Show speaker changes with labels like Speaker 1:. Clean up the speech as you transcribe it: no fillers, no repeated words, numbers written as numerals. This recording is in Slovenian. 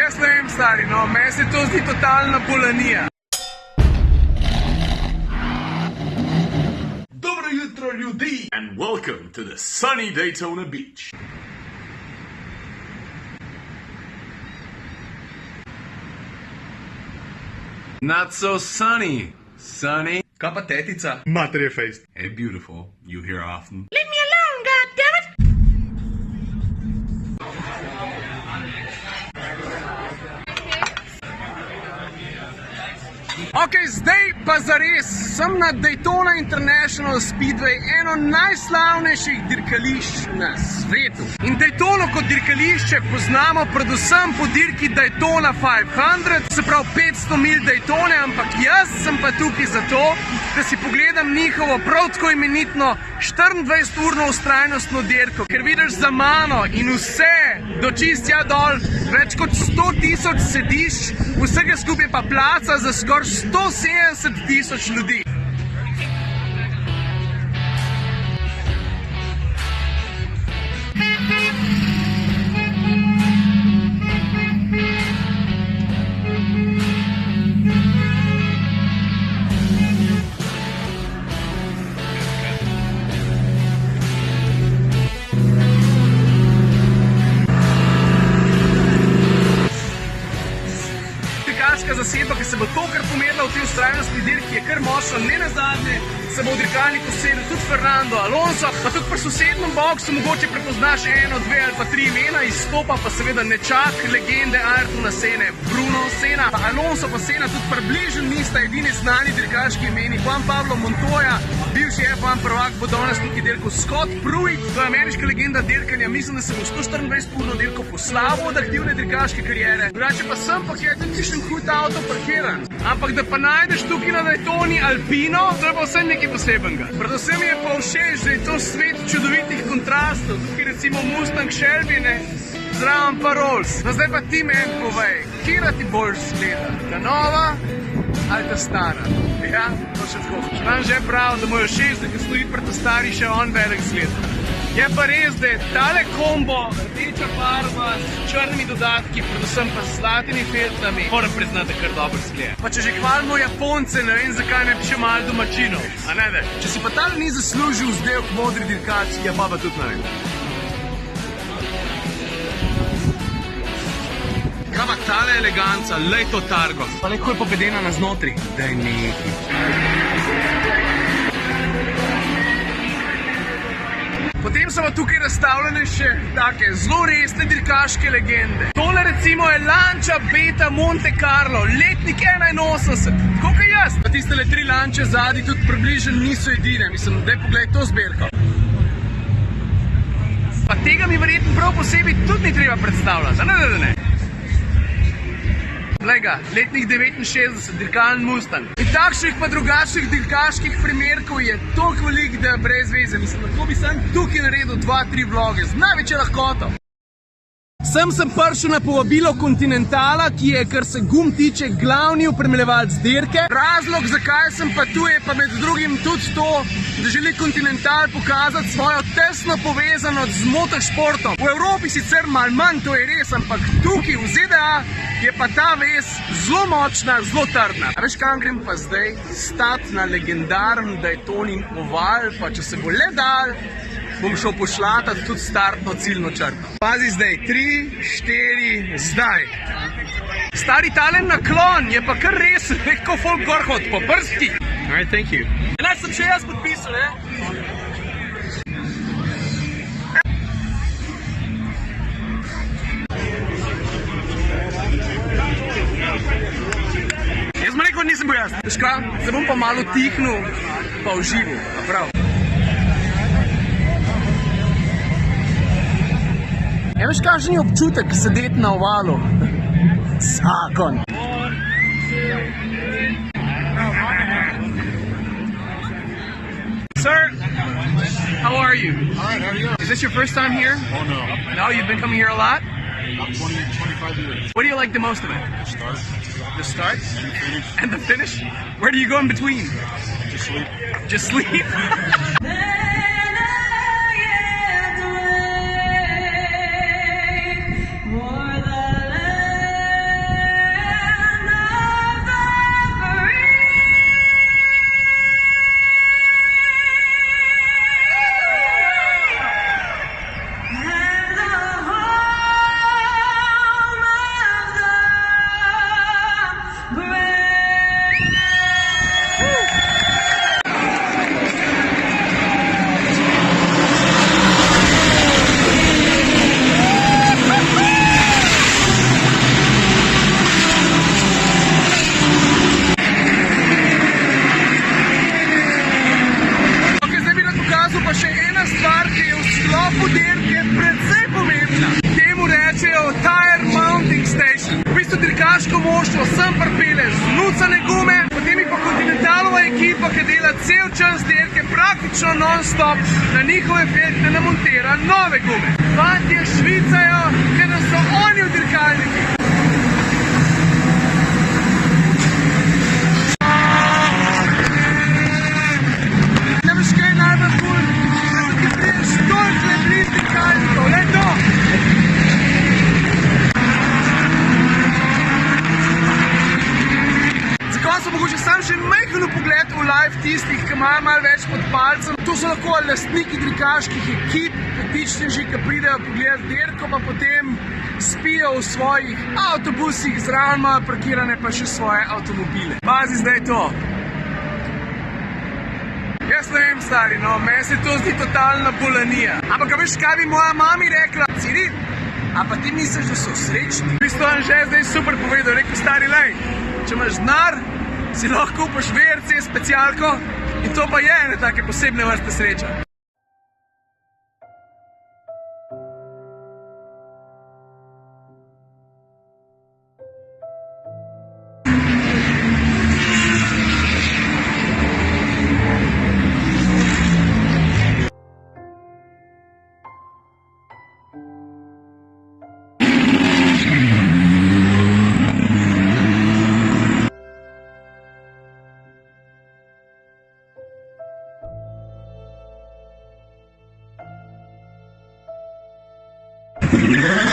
Speaker 1: Jaz ne vem, stari, no, meni se to zdi totalna bolanija. Dobro jutro, ljudi! And welcome to the sunny Daytona Beach. Not so sunny, Sunny. Kaj pa tetica? Mater je faced. Hey, beautiful. You hear often. Leave me alone, goddammit! Ok, zdaj pa zares, sem na Daytona International Speedway, eno najslavnejših dirkališč na svetu. In Daytono kot dirkališče poznamo predvsem po dirki Daytona 500, se pravi 500 mil Daytone, ampak jaz sem pa tukaj zato, da si pogledam njihovo prav tako imenitno 24-urno vztrajnostno dirko, ker vidiš za mano in vse do čistja dol, več kot 100.000 sedišč, vsega skupaj pa placa za skoraj 170.000 ljudi. Zaseba, ki se bo tokrat pomerila v tej vztrajnostni dirki, je kar močna, ne nazadnje se bo v dirkalniku usedel tudi Fernando Alonso, pa tudi pri sosednjem boksu mogoče prepoznaš eno, dve ali pa tri imena, izstopa pa seveda nečak legende Ayrtona Sene, Bruno Senna, pa Alonso pa Senna tudi približno nista edini znani dirkaški imeni. Juan Pablo Montoya, bivši F1 prvak, bo danes tukaj dirkal. Scott Pruitt, to je ameriška legenda dirkanja, mislim, da se bo 124-urno dirko poslavil od aktivne dirkaške kariere. Drugače pa sem pa je tudi kakšen hud avto parkiran. Ampak da pa najdeš tukaj na Daytoni Alpino, to je pa vse nekaj posebenega. Predvsem mi je pa všeč, da je to svet čudovitih kontrastov, tukaj recimo Mustang Shelby, ne, zraven pa Rolls. No zdaj pa ti meni povej, kjera ti bolj zgleda, ta nova ali ta stara? Ja, to še tako. Vam že prav, da mojo všeč, da stoji pred ta stari še on velik zgled. Je pa res, da je tale kombo, rdeča barva s črnimi dodatki, predvsem pa s zlatimi feltami, moram priznati, kar dobro zgleda. Pa če že hvalimo Japonce, ne vem, zakaj ne bi še malo domačinov. A ne, da? Če si pa tale ni zaslužil vzdevk modri dirkač, ja pa tudi ne vem. Kaj pa tale eleganca, lej to targo. Pa neko je povedena na znotri. Daj neki. Potem so pa tukaj razstavljene še take zelo resne dirkaške legende. Tole recimo je Lancia Beta Monte Carlo, letnik 81, tako kot jaz. Pa tistele tri Lance zadnji tudi približno niso edine, mislim, daj pogled to zbirko. Pa tega mi verjetno prav posebej tudi ni treba predstavljati, da ne. Glej ga, letnik 69, dirkalen Mustang. In takšnih pa drugačnih dirkaških primerkov je toliko velik, da je brez veze. Mislim, lahko bi sam tukaj naredil 2-3 vloge z največjo lahkoto. Sem prišel na povabilo Continentala, ki je, kar se gum tiče, glavni opremljevalec dirke. Razlog, zakaj sem pa tu, je pa med drugim tudi to, da želi Continental pokazati svojo tesno povezanost z motošportom. V Evropi sicer malo manj, to je res, ampak tukaj v ZDA je pa ta vez zelo močna, zelo trdna. A veš, kam grem pa zdaj? Stat na legendarni Daytonin oval, pa če se bo le dal, bom šel pošlatati tudi startno ciljno črto. Pazi zdaj, 3, 4, zdaj. Stari talen naklon je pa kar res, neko folk gor hod po prsti. Alright, thank you. Enač sem še jaz podpisal, ne? Jaz sem rekel, nisem bil jaz. Veš kaj, se bom pa malo tihnil, pa užival, a prav. Ja, veš, kakšen je občutek sedeti na ovalu? Zakon. Sir, how are you?
Speaker 2: All right, how are you?
Speaker 1: Is this your first time here?
Speaker 2: Oh, no.
Speaker 1: No, you've been coming here a lot?
Speaker 2: About 25 years.
Speaker 1: What do you like the most of it?
Speaker 2: Start
Speaker 1: The start?
Speaker 2: and finish.
Speaker 1: And the finish? Where do you go in between?
Speaker 2: Just sleep.
Speaker 1: Just sleep? dirkaško moštvo sem pripeleš znucane gume, potem je pa Continentalova ekipa, ki dela cel čas dirke praktično non-stop, na njihove felge namontira nove gume. Fantje švicajo, ker da so oni v dirkalniki. Ne veš kaj najbolj kul, da ti priješ tolikle blizu dirkalnikov, le to! Zakaj so mogoče sam še majhen pogled v live tistih, ki imajo malo več pod palcem. To so lahko lastniki dirkaških ekip, petičneži, ki pridejo pogledati dirko, pa potem spijo v svojih avtobusih, zraven imajo parkirane pa še svoje avtomobile. Pazi zdaj to. Jaz ne vem, stari, no, meni se to zdi totalna bolanija. Ampak veš, kaj bi moja mami rekla? Ciril, a pa ti misliš, da so srečni? V bistvu on že zdaj super povedal, rekel stari, lej, če imaš denar, si lahko kupiš VRC specialko in to pa je ene take posebne vrste sreča.
Speaker 2: Yeah.